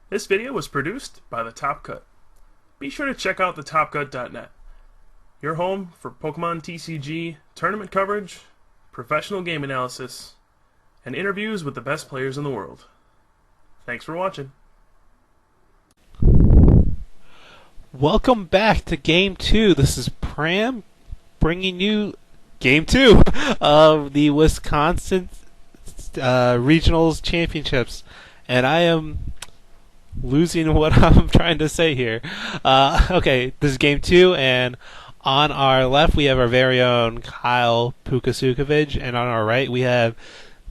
This video was produced by The Top Cut. Be sure to check out thetopcut.net, your home for Pokemon TCG, tournament coverage, professional game analysis, and interviews with the best players in the world. Thanks for watching. Welcome back to Game 2. This is Pram bringing you Game 2 of the Wisconsin Regionals Championships. And I am losing what I'm trying to say here. Okay, this is Game 2, and on our left we have our very own Kyle Pooka Sucevich, and on our right we have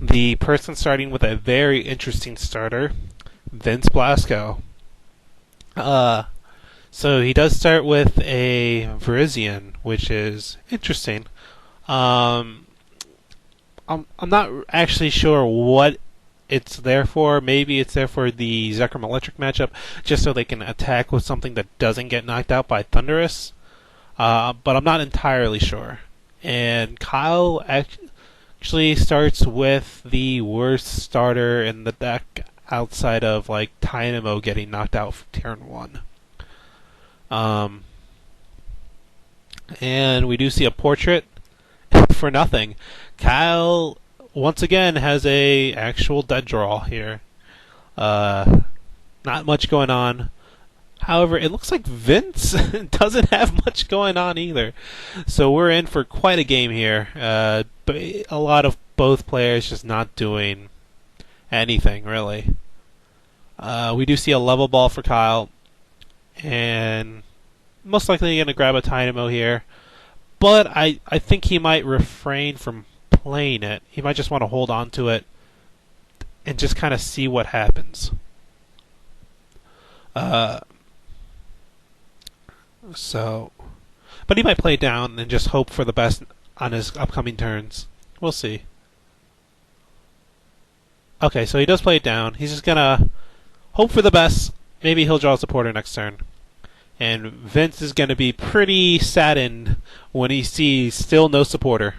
the person starting with a very interesting starter, Vince Blasko. So he does start with a Virizion, which is interesting. I'm not actually sure what it's there for. Maybe it's there for the Zekrom Eelektrik matchup, just so they can attack with something that doesn't get knocked out by Thunderous. But I'm not entirely sure. And Kyle actually starts with the worst starter in the deck outside of like Dynamo getting knocked out for turn 1. And we do see a portrait for nothing. Kyle once again has a actual dead draw here. Not much going on. However, it looks like Vince doesn't have much going on either. So we're in for quite a game here. But a lot of both players just not doing anything really. We do see a level ball for Kyle, and most likely going to grab a Dynamo here. But I think he might refrain from playing it. He might just want to hold on to it and just kind of see what happens. But he might play it down and just hope for the best on his upcoming turns. We'll see. Okay, so he does play it down. He's just going to hope for the best. Maybe he'll draw a supporter next turn. And Vince is going to be pretty saddened when he sees still no supporter.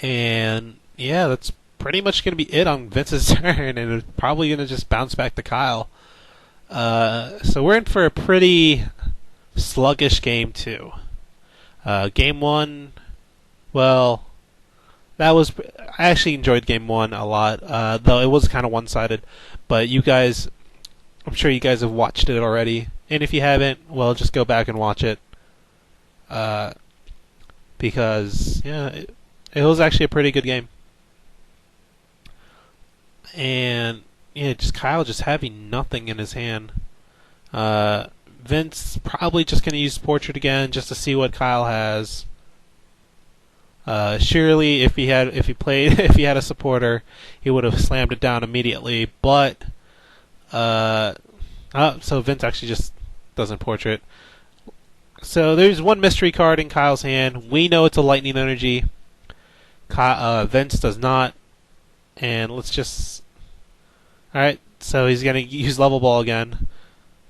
And yeah, that's pretty much going to be it on Vince's turn, and it's probably going to just bounce back to Kyle. So we're in for a pretty sluggish game 2. Game 1, well, I actually enjoyed Game 1 a lot, though it was kind of one-sided. But you guys, I'm sure you guys have watched it already, and if you haven't, well, just go back and watch it. Because yeah, it was actually a pretty good game. And yeah, just Kyle just having nothing in his hand. Vince probably just going to use Portrait again just to see what Kyle has. Surely, if he had a supporter, he would have slammed it down immediately. But so Vince actually just doesn't Portrait. So there's one mystery card in Kyle's hand. We know it's a Lightning Energy. Vince does not. And let's just... Alright, so he's going to use Level Ball again.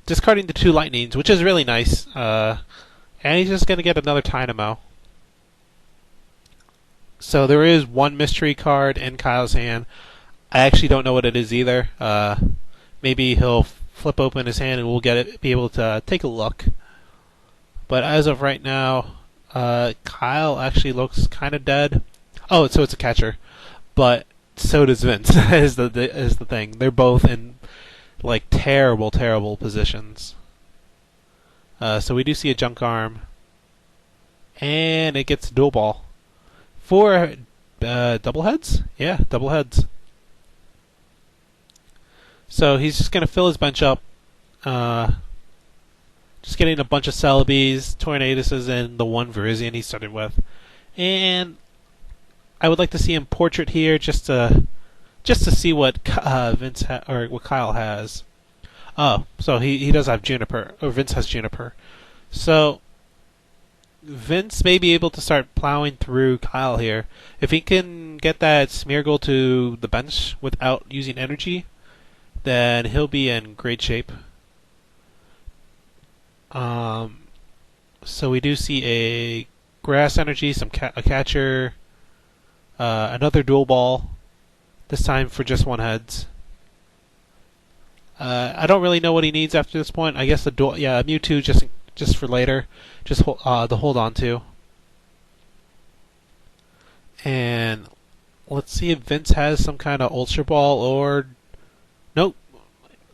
Discarding the 2 Lightnings, which is really nice. And he's just going to get another Dynamo. So there is one mystery card in Kyle's hand. I actually don't know what it is either. Maybe he'll flip open his hand and we'll be able to take a look. But as of right now, Kyle actually looks kind of dead. Oh, so it's a catcher. But so does Vince, is the thing. They're both in like terrible positions. So we do see a Junk Arm. And it gets a Dual Ball. For double heads? Yeah, double heads. So he's just going to fill his bench up. Just getting a bunch of Celebis, Tornaduses, and the one Virizion he started with. And I would like to see him Portrait here just to see what Vince or what Kyle has. Oh, so he does have Juniper, or Vince has Juniper. So Vince may be able to start plowing through Kyle here. If he can get that Smeargle to the bench without using energy, then he'll be in great shape. So we do see a Grass Energy, a catcher, another Dual Ball, this time for just one heads. I don't really know what he needs after this point. I guess a Mewtwo just for later, just to hold on to. And let's see if Vince has some kind of Ultra Ball or nope,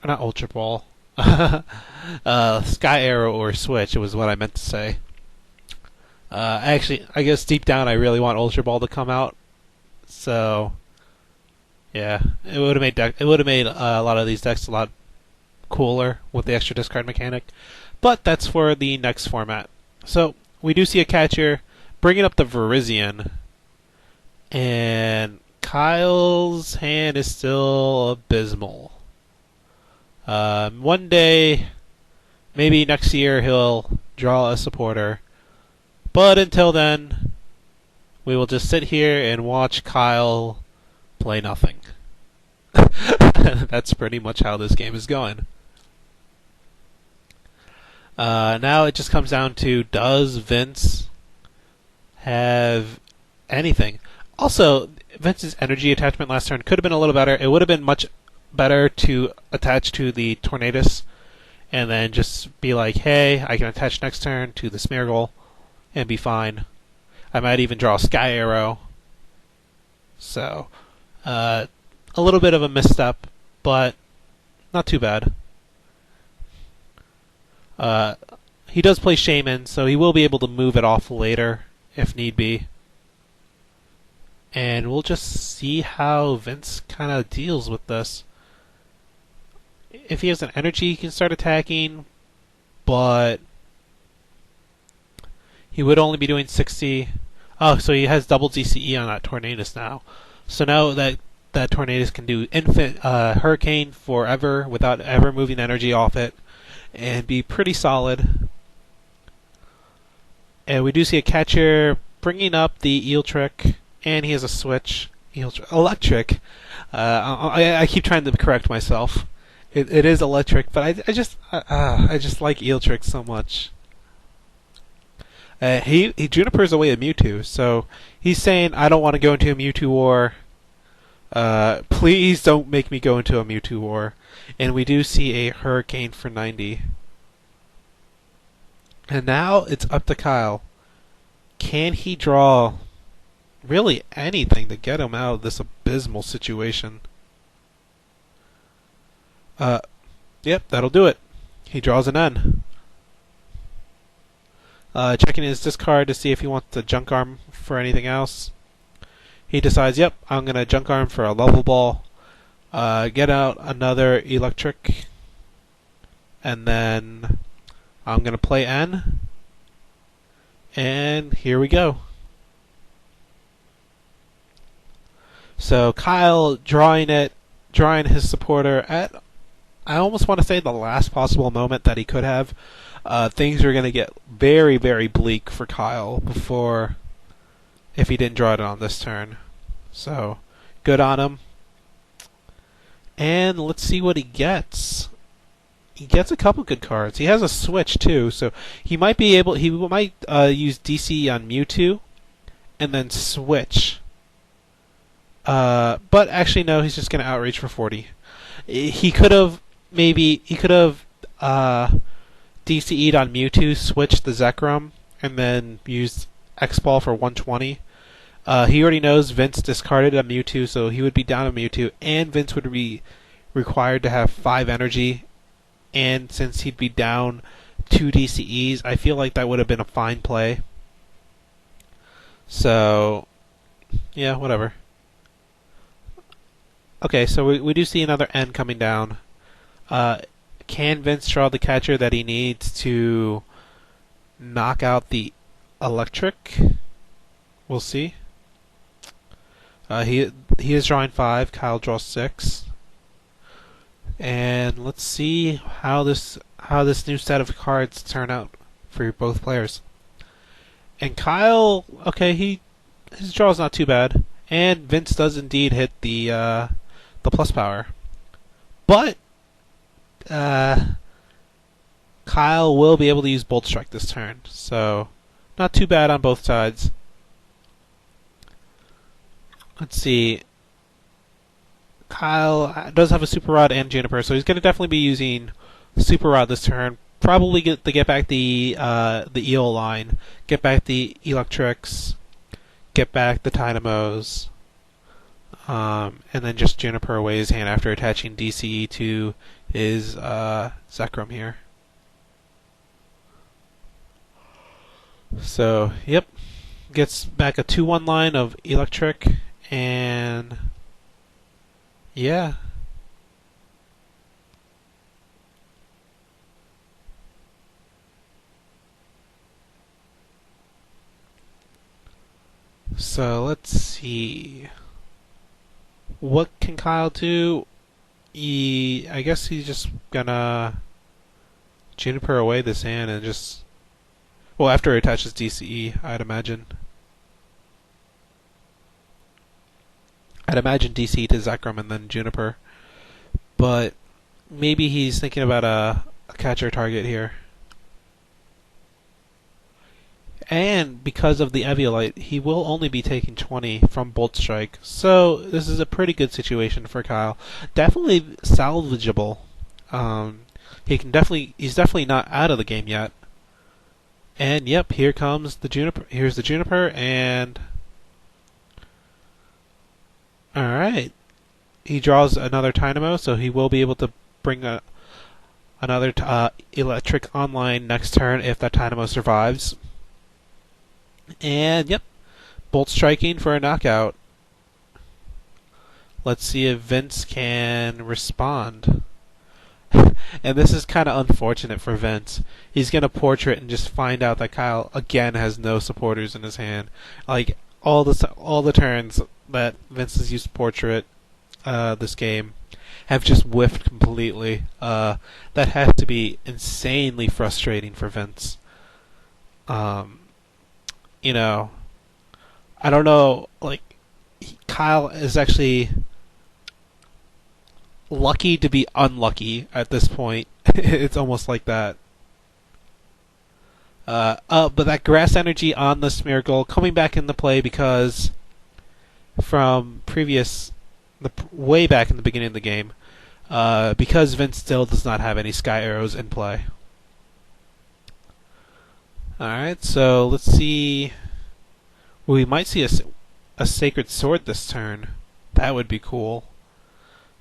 not Ultra Ball. Sky Arrow or Switch was what I meant to say. I guess deep down I really want Ultra Ball to come out. So, yeah, it would have made a lot of these decks a lot cooler with the extra discard mechanic. But that's for the next format. So we do see a catcher bringing up the Virizion, and Kyle's hand is still abysmal. One day, maybe next year, he'll draw a supporter. But until then, we will just sit here and watch Kyle play nothing. That's pretty much how this game is going. Now it just comes down to, does Vince have anything? Also, Vince's energy attachment last turn could have been a little better. It would have been much better to attach to the Tornadus and then just be like, hey, I can attach next turn to the Smeargle and be fine. I might even draw a Sky Arrow. So, a little bit of a misstep, but not too bad. He does play Shaman, so he will be able to move it off later if need be. And we'll just see how Vince kind of deals with this. If he has an energy, he can start attacking, but he would only be doing 60. Oh, so he has double DCE on that Tornadus now. So now that Tornadus can do infinite Hurricane forever without ever moving energy off it, and be pretty solid. And we do see a catcher bringing up the Eelektrik, and he has a switch. Eelektrik. I keep trying to correct myself. It is electric, but I just like Eelektrik so much. He Junipers away a Mewtwo, so he's saying, I don't want to go into a Mewtwo war. Please don't make me go into a Mewtwo war. And we do see a Hurricane for 90. And now it's up to Kyle. Can he draw really anything to get him out of this abysmal situation? Yep, that'll do it. He draws an N. Checking his discard to see if he wants to Junk Arm for anything else. He decides, yep, I'm going to Junk Arm for a Level Ball. Get out another Eelektrik. And then I'm going to play N. And here we go. So Kyle drawing his supporter at, I almost want to say, the last possible moment that he could have. Things are going to get very, very bleak for Kyle if he didn't draw it on this turn. So, good on him. And let's see what he gets. He gets a couple good cards. He has a switch too, so he might use DC on Mewtwo and then switch. But actually no, he's just going to outreach for 40. He could have DC'd on Mewtwo, switched the Zekrom, and then used X-Ball for 120. He already knows Vince discarded a Mewtwo, so he would be down a Mewtwo, and Vince would be required to have 5 energy, and since he'd be down 2 DCEs, I feel like that would have been a fine play. So, yeah, whatever. Okay, so we do see another N coming down. Can Vince draw the catcher that he needs to knock out the Eelektrik? We'll see. He is drawing 5. Kyle draws 6. And let's see how this new set of cards turn out for both players. And Kyle, okay, his draw is not too bad, and Vince does indeed hit the plus power, but Kyle will be able to use Bolt Strike this turn, so not too bad on both sides. Let's see. Kyle does have a Super Rod and Juniper, so he's going to definitely be using Super Rod this turn. Probably get back the Eel line, get back the Eelektриks, get back the Dynamos, and then just Juniper away his hand after attaching DCE to his Zekrom here. So, yep. Gets back a 2-1 line of Eelektrik, and yeah. So, let's see. What can Kyle do? I guess he's just gonna Juniper away this hand and just... Well, after he attaches DCE, I'd imagine. I'd imagine DCE to Zekrom and then Juniper. But maybe he's thinking about a catcher target here. And because of the Eviolite, he will only be taking 20 from Bolt Strike. So this is a pretty good situation for Kyle. Definitely salvageable. He's definitely not out of the game yet. And yep, here comes the Juniper. Here's the Juniper, and all right, he draws another Dynamo, so he will be able to bring another Eelektrik online next turn if that Dynamo survives. And yep, Bolt Striking for a knockout. Let's see if Vince can respond. And this is kind of unfortunate for Vince. He's going to Portrait and just find out that Kyle again has no supporters in his hand. Like all the turns that Vince has used Portrait this game have just whiffed completely. That has to be insanely frustrating for Vince. You know, I don't know. Like Kyle is actually lucky to be unlucky at this point. It's almost like that. But that grass energy on the Smeargle coming back into play because from way back in the beginning of the game, because Vince still does not have any Sky Arrows in play. Alright, so let's see. We might see a Sacred Sword this turn. That would be cool.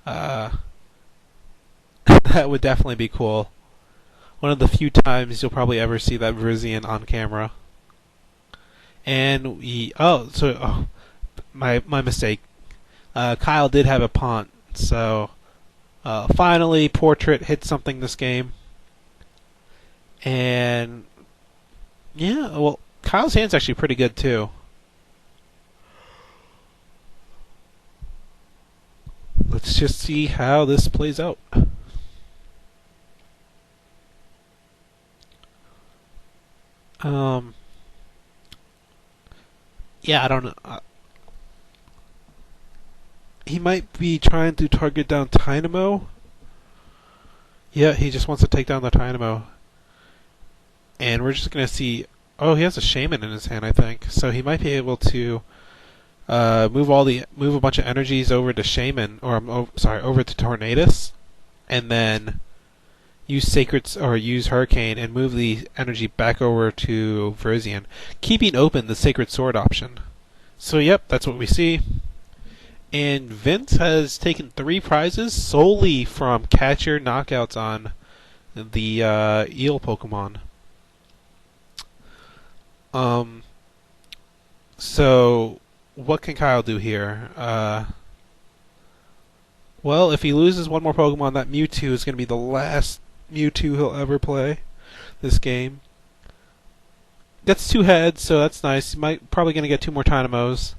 That would definitely be cool. One of the few times you'll probably ever see that Virizion on camera. And my mistake. Kyle did have a Pont, so finally Portrait hit something this game. And yeah, well, Kyle's hand's actually pretty good too. Let's just see how this plays out. Yeah, I don't know. He might be trying to target down Dynamo. Yeah, he just wants to take down the Dynamo. And we're just going to see... Oh, he has a Shaman in his hand, I think. So he might be able to move a bunch of energies over to Shaman, or over to Tornadus, and then use use Hurricane and move the energy back over to Virizion, keeping open the Sacred Sword option. So yep, that's what we see. And Vince has taken 3 prizes solely from catcher knockouts on the Eel Pokemon. So what can Kyle do here? Well, if he loses one more Pokemon, that Mewtwo is going to be the last Mewtwo he'll ever play this game. That's 2 heads, so that's nice. He's probably going to get 2 more Dynamos.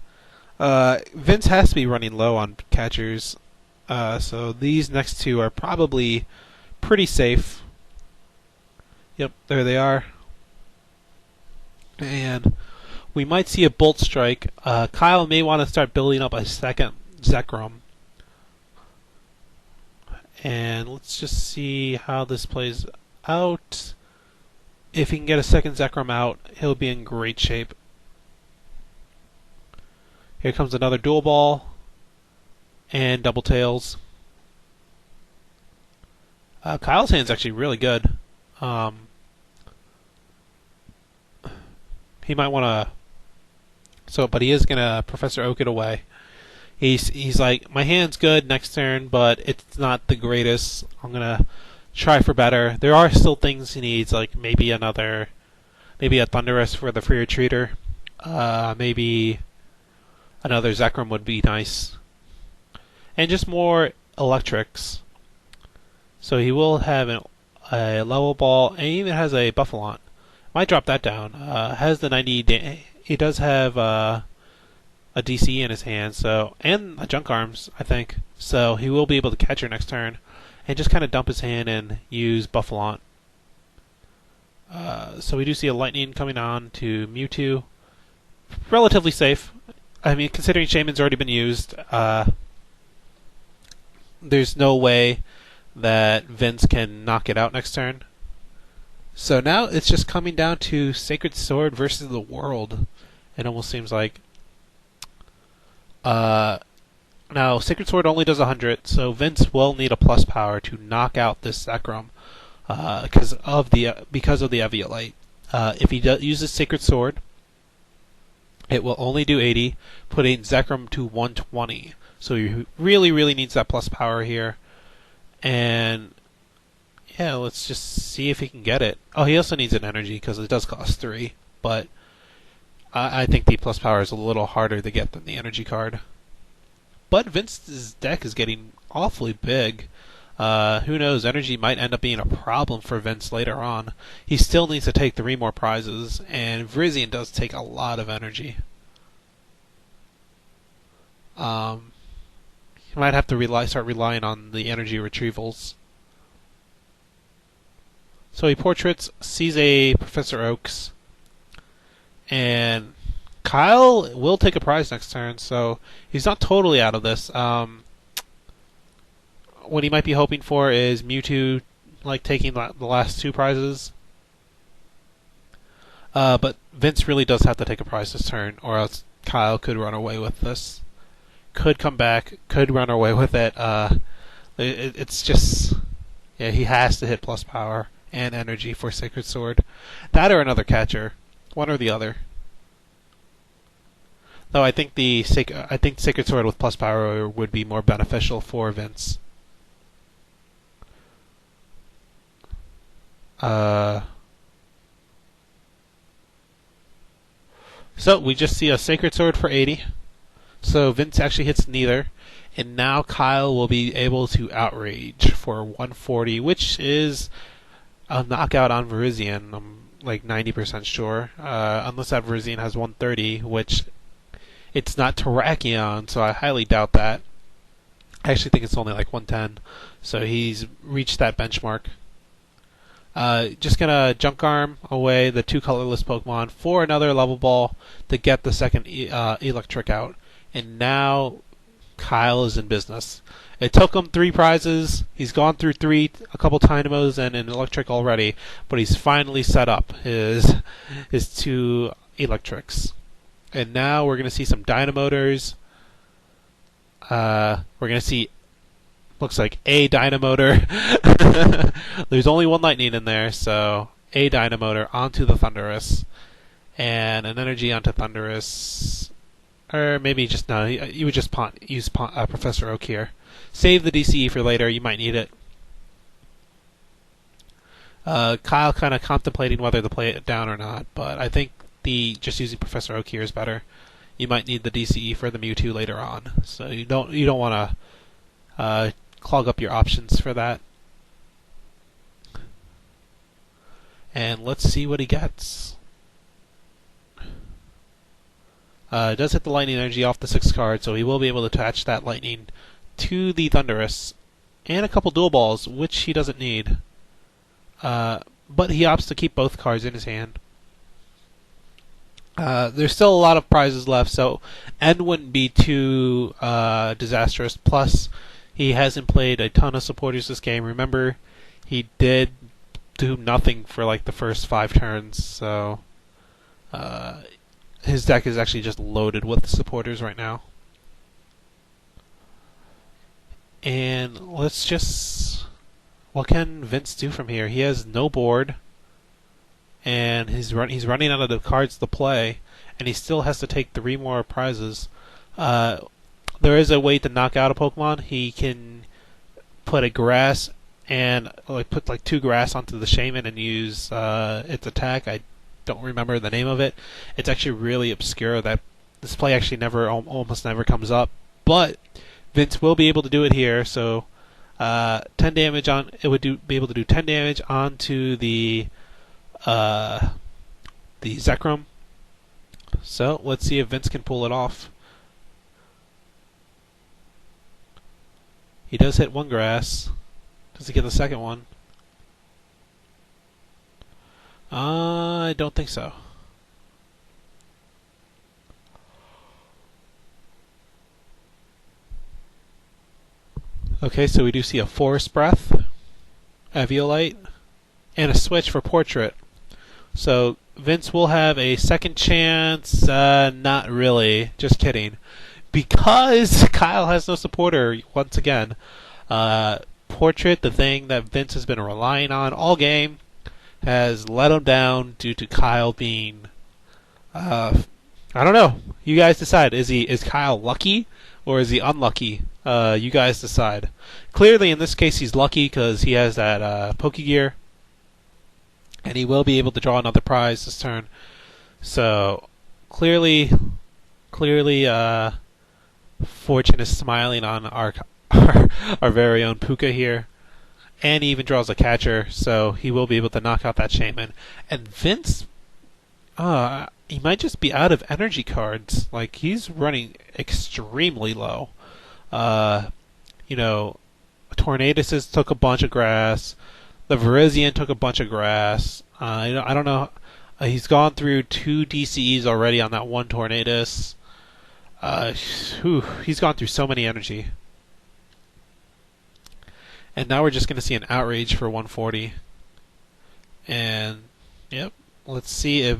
Vince has to be running low on catchers, so these next 2 are probably pretty safe. Yep, there they are. And we might see a Bolt Strike. Kyle may want to start building up a second Zekrom. And let's just see how this plays out. If he can get a second Zekrom out, he'll be in great shape. Here comes another Dual Ball. and Double Tails. Kyle's hand's actually really good. He might want to... but he is going to Professor Oak it away. He's like, my hand's good next turn, but it's not the greatest. I'm going to try for better. There are still things he needs, like maybe a Thunderous for the free retreater. Maybe another Zekrom would be nice. And just more Eelektриks. So he will have a level ball, and he even has a Buffalont. Might drop that down. Has the 90... He does have a DC in his hand, and a Junk Arms, I think. So he will be able to catch her next turn, and just kind of dump his hand and use Buffalont. So we do see a Lightning coming on to Mewtwo. Relatively safe. I mean, considering Shaman's already been used, there's no way that Vince can knock it out next turn. So now it's just coming down to Sacred Sword versus the World. It almost seems like. Now, Sacred Sword only does 100, so Vince will need a plus power to knock out this Zekrom because of the Eviolite. If he uses Sacred Sword, it will only do 80, putting Zekrom to 120. So he really, really needs that plus power here. And yeah, let's just see if he can get it. Oh, he also needs an energy because it does cost 3, but I think the plus power is a little harder to get than the energy card. But Vince's deck is getting awfully big. Who knows, energy might end up being a problem for Vince later on. He still needs to take 3 more prizes, and Virizion does take a lot of energy. He might have to start relying on the energy retrievals. So he portraits, sees a Professor Oaks, and Kyle will take a prize next turn, so he's not totally out of this. What he might be hoping for is Mewtwo taking the last 2 prizes. But Vince really does have to take a prize this turn, or else Kyle could run away with this. Could come back, could run away with it. It's just... Yeah, he has to hit plus power and energy for Sacred Sword. That or another catcher. One or the other. Though I think Sacred Sword with plus power would be more beneficial for Vince. So we just see a Sacred Sword for 80. So Vince actually hits neither. And now Kyle will be able to Outrage for 140, which is a knockout on Virizion. I'm like 90% sure. Unless that Virizion has 130, which it's not Terrakion, so I highly doubt that. I actually think it's only like 110. So he's reached that benchmark. Just gonna Junk Arm away the 2 colorless Pokemon for another level ball to get the second Eelektrik out. And now Kyle is in business. It took him 3 prizes. He's gone through a couple Dynamos and an Eelektrik already, but he's finally set up his 2 Eelektriks. And now we're going to see some Dynamotors. We're going to see, looks like a Dynamotor. There's only 1 Lightning in there, so a Dynamotor onto the Thunderous. And an Energy onto Thunderous. Or maybe just, no, you would just use Professor Oak here. Save the DCE for later, you might need it. Kyle kind of contemplating whether to play it down or not, but I think just using Professor Oak here is better. You might need the DCE for the Mewtwo later on, so you don't want to clog up your options for that. And let's see what he gets. It does hit the Lightning Energy off the 6th card, so he will be able to attach that Lightning to the Thunderous. And a couple Dual Balls, which he doesn't need. But he opts to keep both cards in his hand. There's still a lot of prizes left, so End wouldn't be too disastrous. Plus, he hasn't played a ton of supporters this game. Remember, he did do nothing for like the first 5 turns, so... his deck is actually just loaded with supporters right now. And let's just... What can Vince do from here? He has no board, and he's running out of the cards to play, and he still has to take 3 more prizes. There is a way to knock out a Pokemon. He can put a grass and put like 2 grass onto the Shaman and use its attack. I don't remember the name of it. It's actually really obscure. That this play actually almost never comes up, but Vince will be able to do it here. So 10 damage on it would be able to do 10 damage onto the Zekrom. So let's see if Vince can pull it off. He does hit 1 grass. Does he get the second one? I don't think so. Okay, so we do see a Forest Breath, a Violite, and a switch for Portrait. So Vince will have a second chance. Not really. Just kidding. Because Kyle has no supporter once again. Portrait, the thing that Vince has been relying on all game, has let him down due to Kyle being... I don't know. You guys decide. Is Kyle lucky or is he unlucky? You guys decide. Clearly, in this case, he's lucky because he has that Pokegear, and he will be able to draw another prize this turn. So clearly, fortune is smiling on our very own Pooka here, and he even draws a catcher, so he will be able to knock out that Shaman. And Vince, he might just be out of energy cards. Like, he's running extremely low. Tornadus took a bunch of grass. The Virizion took a bunch of grass. I don't know. He's gone through 2 DCEs already on that one Tornadus. He's gone through so many energy. And now we're just going to see an Outrage for 140. And, yep, let's see if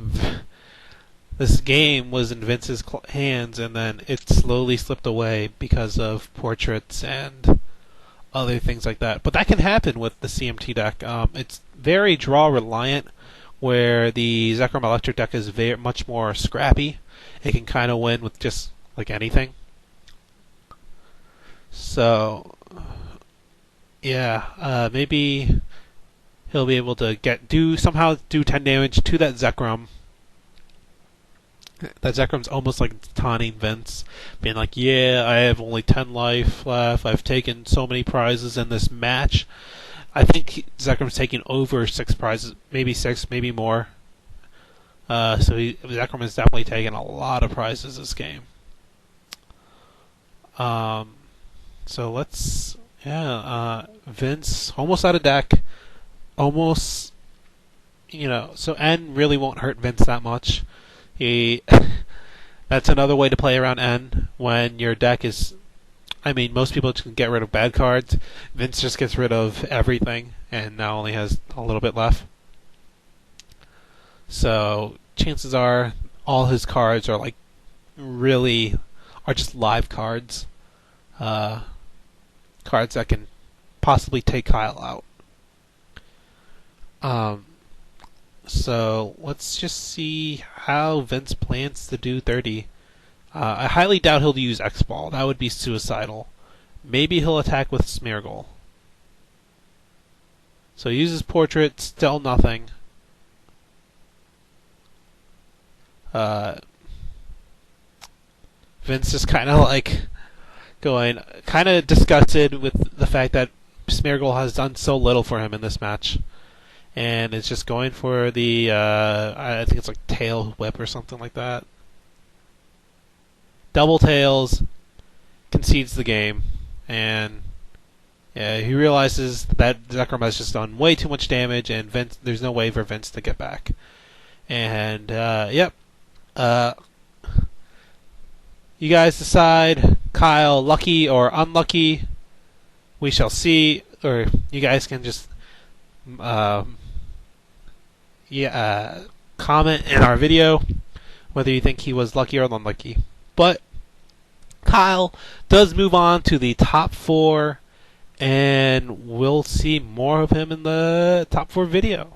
this game was in Vince's hands and then it slowly slipped away because of portraits and other things like that. But that can happen with the CMT deck. It's very draw reliant, where the Zekrom Eelektrik deck is much more scrappy. It can kind of win with just like anything. So, yeah, maybe he'll be able to somehow do 10 damage to that Zekrom. That Zekrom's almost like taunting Vince, being like, yeah, I have only 10 life left, I've taken so many prizes in this match. I think Zekrom's taking over 6 prizes, maybe 6, maybe more. So Zekrom is definitely taking a lot of prizes this game. So let's, Vince, almost out of deck, almost, so N really won't hurt Vince that much. That's another way to play around N when your deck is... most people can get rid of bad cards. Vince just gets rid of everything and now only has a little bit left. So chances are all his cards are just live cards. Cards that can possibly take Kyle out. So let's just see how Vince plans to do 30. I highly doubt he'll use X-Ball. That would be suicidal. Maybe he'll attack with Smeargle. So he uses Portrait, still nothing. Vince is kind of disgusted with the fact that Smeargle has done so little for him in this match. And it's just going for the, I think it's like Tail Whip or something like that. Double Tails, concedes the game, and he realizes that Zekrom has just done way too much damage, and there's no way for Vince to get back. And, you guys decide, Kyle, lucky or unlucky. We shall see, or you guys can just... comment in our video whether you think he was lucky or unlucky. But Kyle does move on to the top 4 And we'll see more of him in the top 4 video.